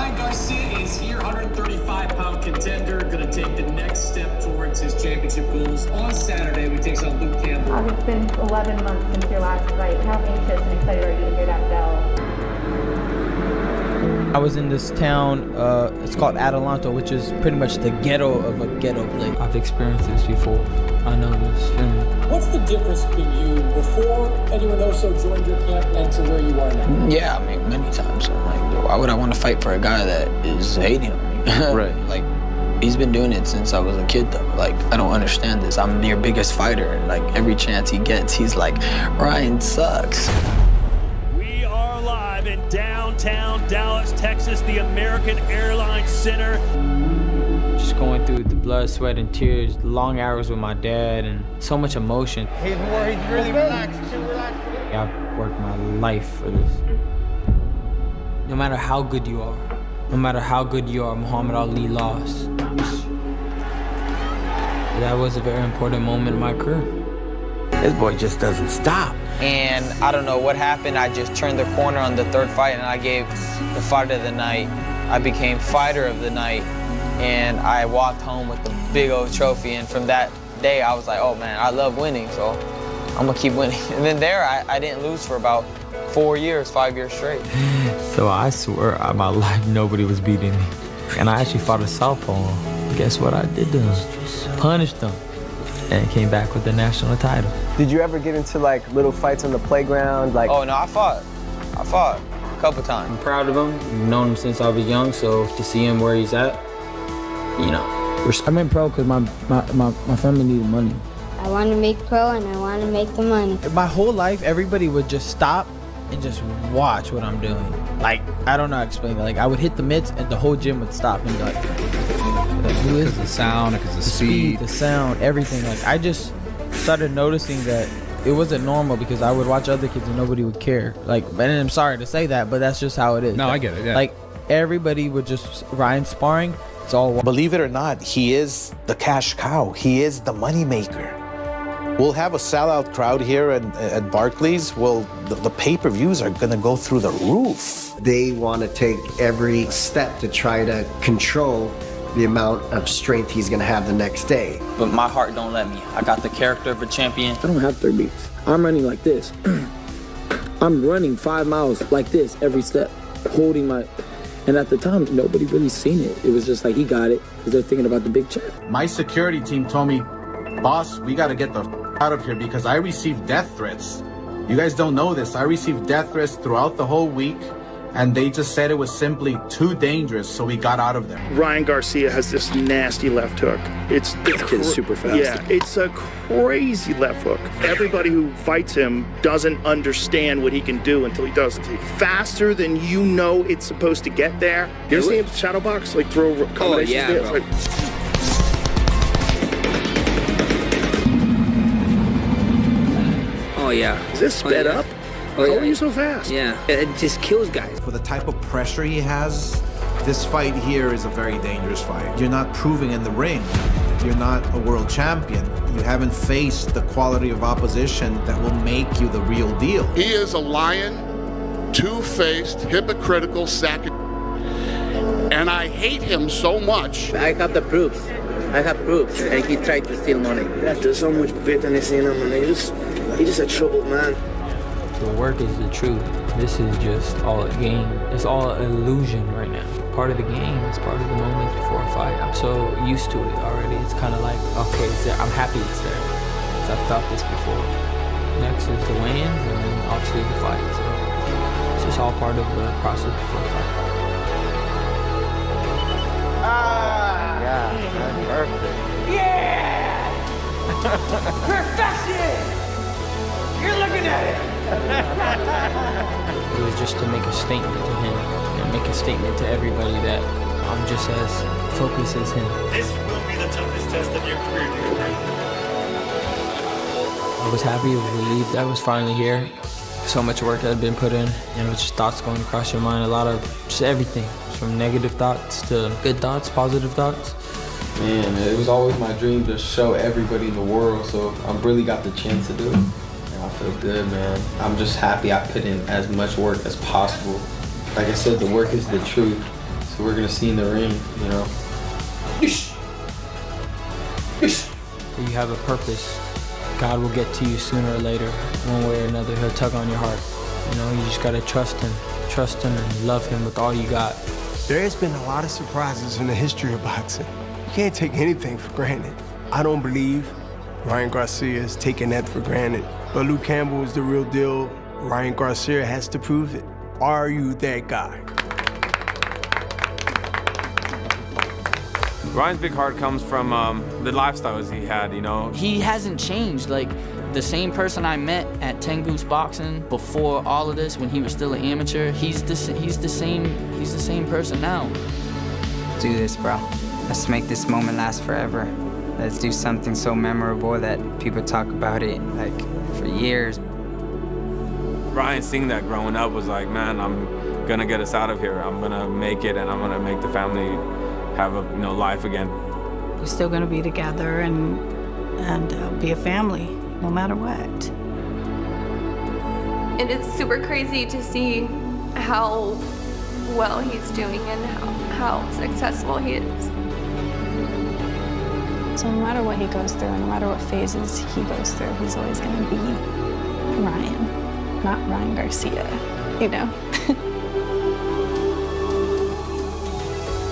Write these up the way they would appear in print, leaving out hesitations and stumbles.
Ryan Garcia is here, 135-pound contender, going to take the next step towards his championship goals. On Saturday, we takes on Luke Campbell. It's been 11 months since your last fight. How anxious and excited are you to hear that bell? I was in this town, it's called Adelanto, which is pretty much the ghetto of a ghetto place. I've experienced this before. I know this feeling. What's the difference between you before anyone else joined your camp and to where you are now? Yeah, I mean, many times. I'm like, why would I want to fight for a guy that is hating on me? Right. Like, he's been doing it since I was a kid, though. Like, I don't understand this. I'm your biggest fighter, and like, every chance he gets, he's like, Ryan sucks. We are live in downtown Dallas, Texas, the American Airlines Center. Just going through the blood, sweat, and tears, long hours with my dad, and so much emotion. He's really relaxed. I've worked my life for this. No matter how good you are, Muhammad Ali lost. That was a very important moment in my career. This boy just doesn't stop. And I don't know what happened. I just turned the corner on the third fight, and I gave the fight of the night. I became fighter of the night, and I walked home with a big old trophy. And from that day, I was like, oh man, I love winning, so I'm gonna keep winning. And then there, I didn't lose for about 5 years straight. So I swear, my life, nobody was beating me. And I actually fought a southpaw. Guess what I did to him? Punished him. And came back with the national title. Did you ever get into like little fights on the playground? Like, Oh no, I fought a couple times. I'm proud of him. I've known him since I was young, so to see him where he's at, you know. I went pro because my family needed money. I want to make pro and I want to make the money. My whole life, everybody would just stop and just watch what I'm doing. Like, I don't know how to explain it. Like, I would hit the mitts and the whole gym would stop and be like who is the sound, because the speed, the sound, everything. Like, I just started noticing that it wasn't normal because I would watch other kids and nobody would care. Like, and I'm sorry to say that, but that's just how it is. No, I get it, yeah. Like, everybody would just, Ryan sparring, it's all. Believe it or not, he is the cash cow. He is the money maker. We'll have a sellout crowd here at Barclays. Well, the pay-per-views are gonna go through the roof. They want to take every step to try to control the amount of strength he's gonna have the next day. But my heart don't let me. I got the character of a champion. I don't have 3 beats. I'm running like this. I'm running 5 miles like this every step, holding my... And at the time, nobody really seen it. It was just like, he got it, because they're thinking about the big check. My security team told me, boss, we gotta get the out of here because I received death threats. You guys don't know this. I received death threats throughout the whole week, and they just said it was simply too dangerous, so we got out of there. Ryan Garcia has this nasty left hook. It's super fast. Yeah, it's a crazy left hook. Everybody who fights him doesn't understand what he can do until he does it. Faster than you know it's supposed to get there. You ever see him shadow box, like throw combinations? Yeah, there? bro. It's like, Oh, yeah. is this sped up? Oh, How yeah. are you so fast? Yeah, it just kills guys. For the type of pressure he has, this fight here is a very dangerous fight. You're not proving in the ring. You're not a world champion. You haven't faced the quality of opposition that will make you the real deal. He is a lying, two-faced, hypocritical sack of and I hate him so much. I have the proofs. And he tried to steal money. There's so much bitterness in him, and he's just a troubled man. The work is the truth. This is just all a game. It's all an illusion right now. Part of the game. It's part of the moment before a fight. I'm so used to it already. It's kind of like, okay, it's there. I'm happy it's there. Because I've felt this before. Next is the weigh-ins and then obviously the fight. So it's just all part of the process before a fight. Yeah, that's perfect. Yeah! Perfection! You're looking at it! It was just to make a statement to him and make a statement to everybody that I'm just as focused as him. This will be the toughest test of your career, I was happy, I was relieved that I was finally here. So much work had been put in, and it was just thoughts going across your mind, a lot of just everything, from negative thoughts to good thoughts, positive thoughts. Man, it was always my dream to show everybody in the world, so I really got the chance to do it. And I feel good, man. I'm just happy I put in as much work as possible. Like I said, the work is the truth, we're gonna see in the ring, you know. You have a purpose. God will get to you sooner or later, one way or another. He'll tug on your heart. You know, you just gotta trust him and love him with all you got. There has been a lot of surprises in the history of boxing. You can't take anything for granted. I don't believe Ryan Garcia is taking that for granted. But Luke Campbell is the real deal. Ryan Garcia has to prove it. Are you that guy? Ryan's big heart comes from the lifestyles he had, you know. He hasn't changed. Like, the same person I met at 10 Goose Boxing before all of this, when he was still an amateur, he's the same person now. Do this, bro. Let's make this moment last forever. Let's do something so memorable that people talk about it, like, for years. Ryan seeing that growing up was like, man, I'm gonna get us out of here. I'm gonna make it, and I'm gonna make the family have a life again. We're still gonna be together and be a family, no matter what. It is super crazy to see how well he's doing and how successful he is. So no matter what he goes through, and no matter what phases he goes through, he's always going to be Ryan, not Ryan Garcia, you know?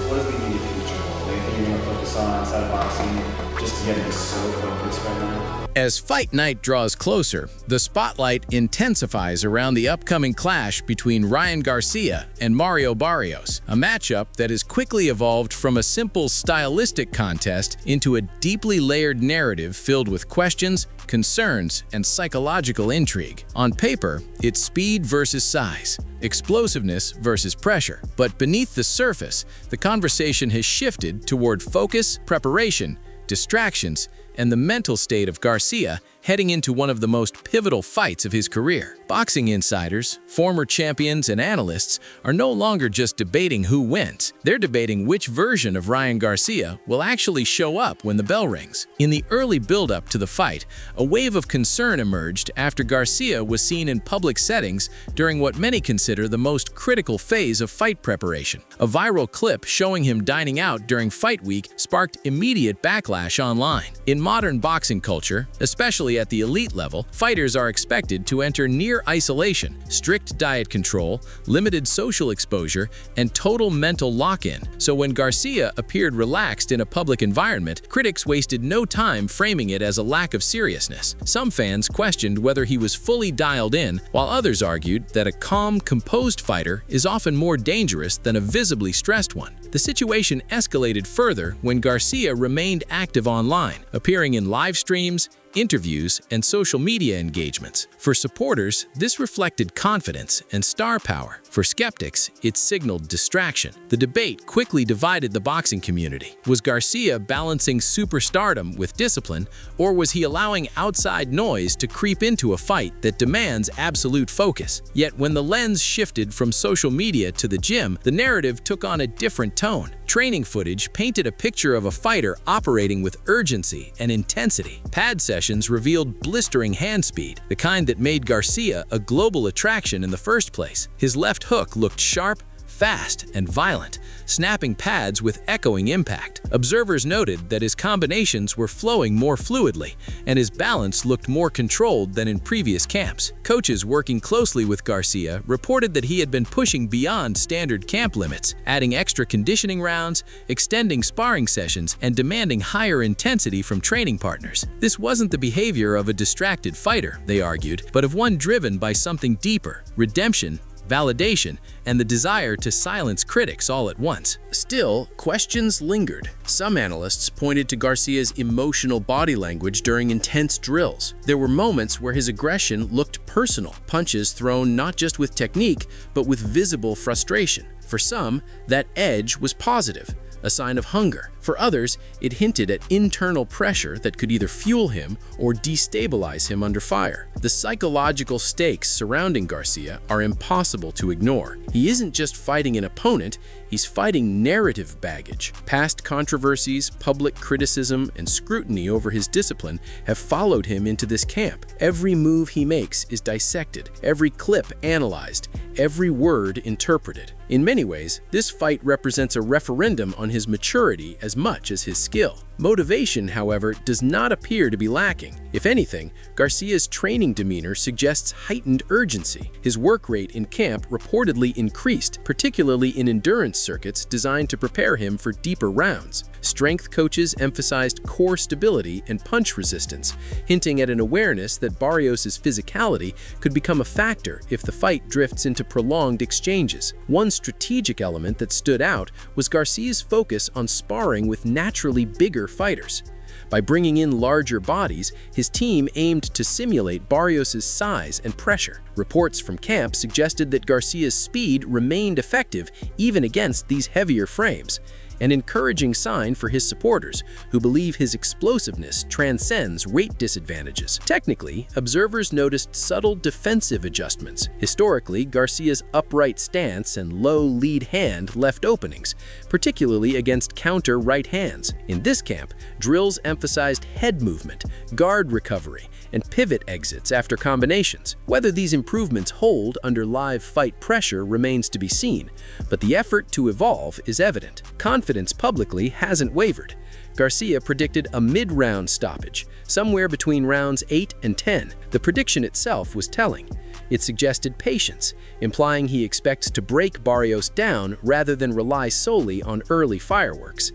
What is the immediate future? Anything you're going to focus on outside of boxing, just to get so focused right now? As fight night draws closer, the spotlight intensifies around the upcoming clash between Ryan Garcia and Mario Barrios, a matchup that has quickly evolved from a simple stylistic contest into a deeply layered narrative filled with questions, concerns, and psychological intrigue. On paper, it's speed versus size, explosiveness versus pressure. But beneath the surface, the conversation has shifted toward focus, preparation, distractions, and the mental state of Garcia heading into one of the most pivotal fights of his career. Boxing insiders, former champions, and analysts are no longer just debating who wins. They're debating which version of Ryan Garcia will actually show up when the bell rings. In the early build-up to the fight, a wave of concern emerged after Garcia was seen in public settings during what many consider the most critical phase of fight preparation. A viral clip showing him dining out during fight week sparked immediate backlash online. In modern boxing culture, especially at the elite level, fighters are expected to enter near isolation, strict diet control, limited social exposure, and total mental lock-in. So when Garcia appeared relaxed in a public environment, critics wasted no time framing it as a lack of seriousness. Some fans questioned whether he was fully dialed in, while others argued that a calm, composed fighter is often more dangerous than a visibly stressed one. The situation escalated further when Garcia remained active online, appearing in live streams, interviews, and social media engagements. For supporters, this reflected confidence and star power. For skeptics, it signaled distraction. The debate quickly divided the boxing community. Was Garcia balancing superstardom with discipline, or was he allowing outside noise to creep into a fight that demands absolute focus? Yet when the lens shifted from social media to the gym, the narrative took on a different tone. Training footage painted a picture of a fighter operating with urgency and intensity. Pad sessions revealed blistering hand speed, the kind that made Garcia a global attraction in the first place. His left hook looked sharp, fast, and violent, snapping pads with echoing impact. Observers noted that his combinations were flowing more fluidly, and his balance looked more controlled than in previous camps. Coaches working closely with Garcia reported that he had been pushing beyond standard camp limits, adding extra conditioning rounds, extending sparring sessions, and demanding higher intensity from training partners. This wasn't the behavior of a distracted fighter, they argued, but of one driven by something deeper: redemption, validation, and the desire to silence critics all at once. Still, questions lingered. Some analysts pointed to Garcia's emotional body language during intense drills. There were moments where his aggression looked personal, punches thrown not just with technique, but with visible frustration. For some, that edge was positive, a sign of hunger. For others, it hinted at internal pressure that could either fuel him or destabilize him under fire. The psychological stakes surrounding Garcia are impossible to ignore. He isn't just fighting an opponent, he's fighting narrative baggage. Past controversies, public criticism, and scrutiny over his discipline have followed him into this camp. Every move he makes is dissected, every clip analyzed, every word interpreted. In many ways, this fight represents a referendum on his maturity as much as his skill. Motivation, however, does not appear to be lacking. If anything, Garcia's training demeanor suggests heightened urgency. His work rate in camp reportedly increased, particularly in endurance circuits designed to prepare him for deeper rounds. Strength coaches emphasized core stability and punch resistance, hinting at an awareness that Barrios' physicality could become a factor if the fight drifts into prolonged exchanges. One strategic element that stood out was Garcia's focus on sparring with naturally bigger fighters. By bringing in larger bodies, his team aimed to simulate Barrios' size and pressure. Reports from camp suggested that Garcia's speed remained effective even against these heavier frames, an encouraging sign for his supporters, who believe his explosiveness transcends weight disadvantages. Technically, observers noticed subtle defensive adjustments. Historically, Garcia's upright stance and low lead hand left openings, particularly against counter right hands. In this camp, drills emphasized head movement, guard recovery, and pivot exits after combinations. Whether these improvements hold under live fight pressure remains to be seen, but the effort to evolve is evident. Confidence publicly hasn't wavered. Garcia predicted a mid-round stoppage, somewhere between rounds 8 and 10. The prediction itself was telling. It suggested patience, implying he expects to break Barrios down rather than rely solely on early fireworks.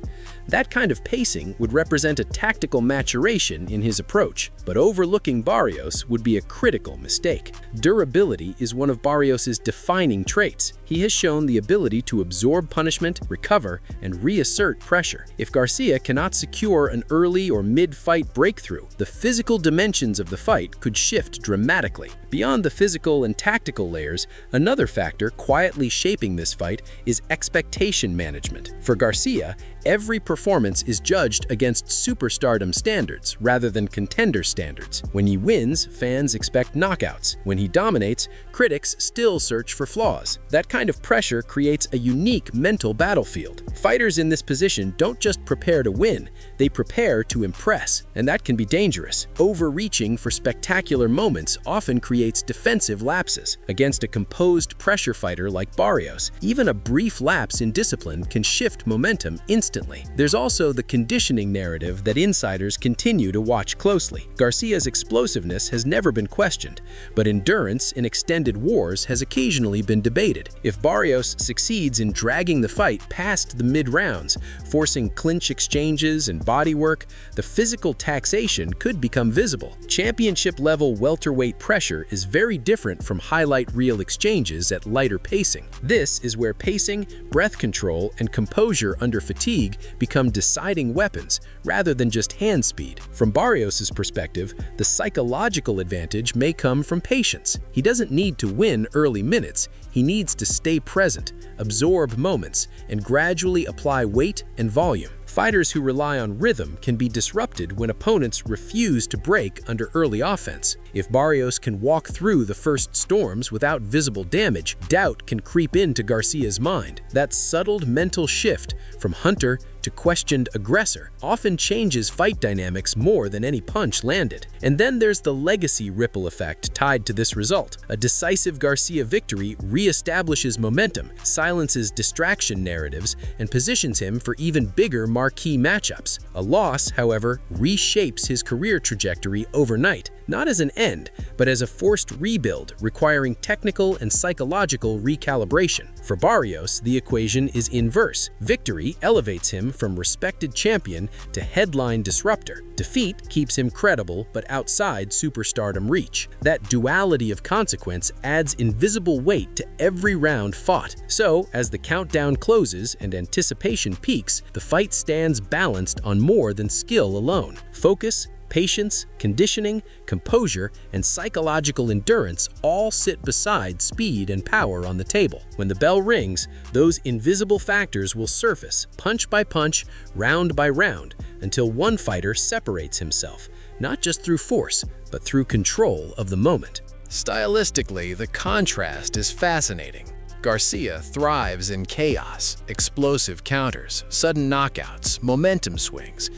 That kind of pacing would represent a tactical maturation in his approach, but overlooking Barrios would be a critical mistake. Durability is one of Barrios' defining traits. He has shown the ability to absorb punishment, recover, and reassert pressure. If Garcia cannot secure an early or mid-fight breakthrough, the physical dimensions of the fight could shift dramatically. Beyond the physical and tactical layers, another factor quietly shaping this fight is expectation management. For Garcia, every performance is judged against superstardom standards rather than contender standards. When he wins, fans expect knockouts. When he dominates, critics still search for flaws. That kind of pressure creates a unique mental battlefield. Fighters in this position don't just prepare to win, they prepare to impress, and that can be dangerous. Overreaching for spectacular moments often creates defensive lapses. Against a composed pressure fighter like Barrios, even a brief lapse in discipline can shift momentum instantly. There's also the conditioning narrative that insiders continue to watch closely. Garcia's explosiveness has never been questioned, but endurance in extended wars has occasionally been debated. If Barrios succeeds in dragging the fight past the mid-rounds, forcing clinch exchanges and bodywork, the physical taxation could become visible. Championship-level welterweight pressure is very different from highlight reel exchanges at lighter pacing. This is where pacing, breath control, and composure under fatigue become deciding weapons rather than just hand speed. From Barrios' perspective, the psychological advantage may come from patience. He doesn't need to win early minutes. He needs to stay present, absorb moments, and gradually apply weight and volume. Fighters who rely on rhythm can be disrupted when opponents refuse to break under early offense. If Barrios can walk through the first storms without visible damage, doubt can creep into Garcia's mind. That subtle mental shift from hunter to questioned aggressor often changes fight dynamics more than any punch landed. And then there's the legacy ripple effect tied to this result. A decisive Garcia victory reestablishes momentum, silences distraction narratives, and positions him for even bigger marquee matchups. A loss, however, reshapes his career trajectory overnight, not as an end, but as a forced rebuild requiring technical and psychological recalibration. For Barrios, the equation is inverse. Victory elevates him from respected champion to headline disruptor. Defeat keeps him credible but outside superstardom reach. That duality of consequence adds invisible weight to every round fought. So, as the countdown closes and anticipation peaks, the fight stands balanced on more than skill alone. Focus, patience, conditioning, composure, and psychological endurance all sit beside speed and power on the table. When the bell rings, those invisible factors will surface, punch by punch, round by round, until one fighter separates himself, not just through force, but through control of the moment. Stylistically, the contrast is fascinating. Garcia thrives in chaos, explosive counters, sudden knockouts, momentum swings.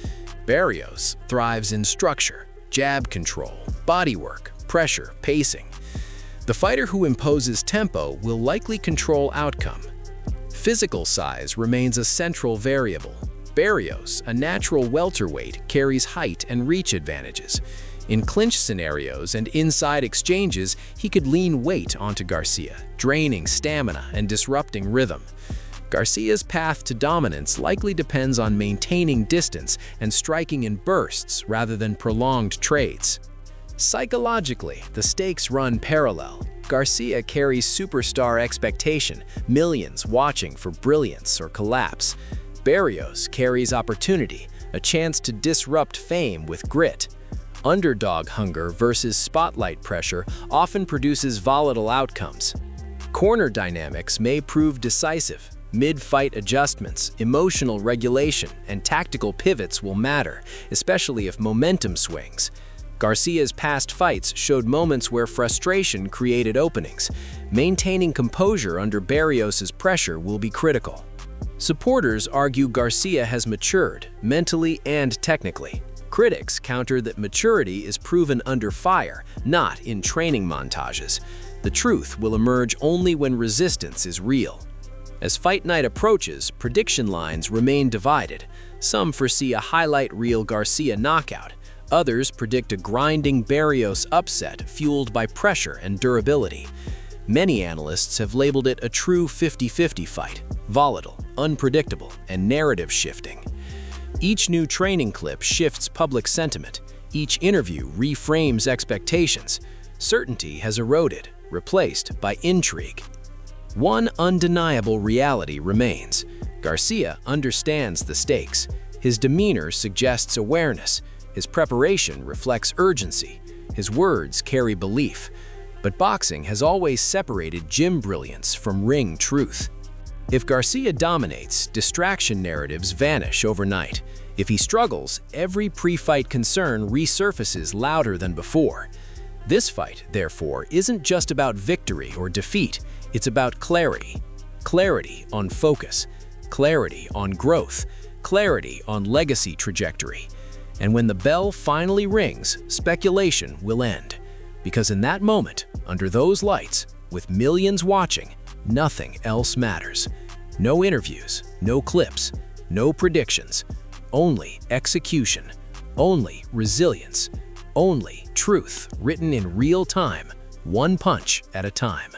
Barrios thrives in structure, jab control, bodywork, pressure, pacing. The fighter who imposes tempo will likely control outcome. Physical size remains a central variable. Barrios, a natural welterweight, carries height and reach advantages. In clinch scenarios and inside exchanges, he could lean weight onto Garcia, draining stamina and disrupting rhythm. Garcia's path to dominance likely depends on maintaining distance and striking in bursts rather than prolonged trades. Psychologically, the stakes run parallel. Garcia carries superstar expectation, millions watching for brilliance or collapse. Barrios carries opportunity, a chance to disrupt fame with grit. Underdog hunger versus spotlight pressure often produces volatile outcomes. Corner dynamics may prove decisive. Mid-fight adjustments, emotional regulation, and tactical pivots will matter, especially if momentum swings. Garcia's past fights showed moments where frustration created openings. Maintaining composure under Barrios' pressure will be critical. Supporters argue Garcia has matured, mentally and technically. Critics counter that maturity is proven under fire, not in training montages. The truth will emerge only when resistance is real. As fight night approaches, prediction lines remain divided. Some foresee a highlight reel Garcia knockout. Others predict a grinding Barrios upset fueled by pressure and durability. Many analysts have labeled it a true 50-50 fight, volatile, unpredictable, and narrative shifting. Each new training clip shifts public sentiment. Each interview reframes expectations. Certainty has eroded, replaced by intrigue. One undeniable reality remains. Garcia understands the stakes. His demeanor suggests awareness. His preparation reflects urgency. His words carry belief. But boxing has always separated gym brilliance from ring truth. If Garcia dominates, distraction narratives vanish overnight. If he struggles, every pre-fight concern resurfaces louder than before. This fight, therefore, isn't just about victory or defeat. It's about clarity. Clarity on focus. Clarity on growth. Clarity on legacy trajectory. And when the bell finally rings, speculation will end. Because in that moment, under those lights, with millions watching, nothing else matters. No interviews, no clips, no predictions. Only execution. Only resilience. Only truth written in real time, one punch at a time.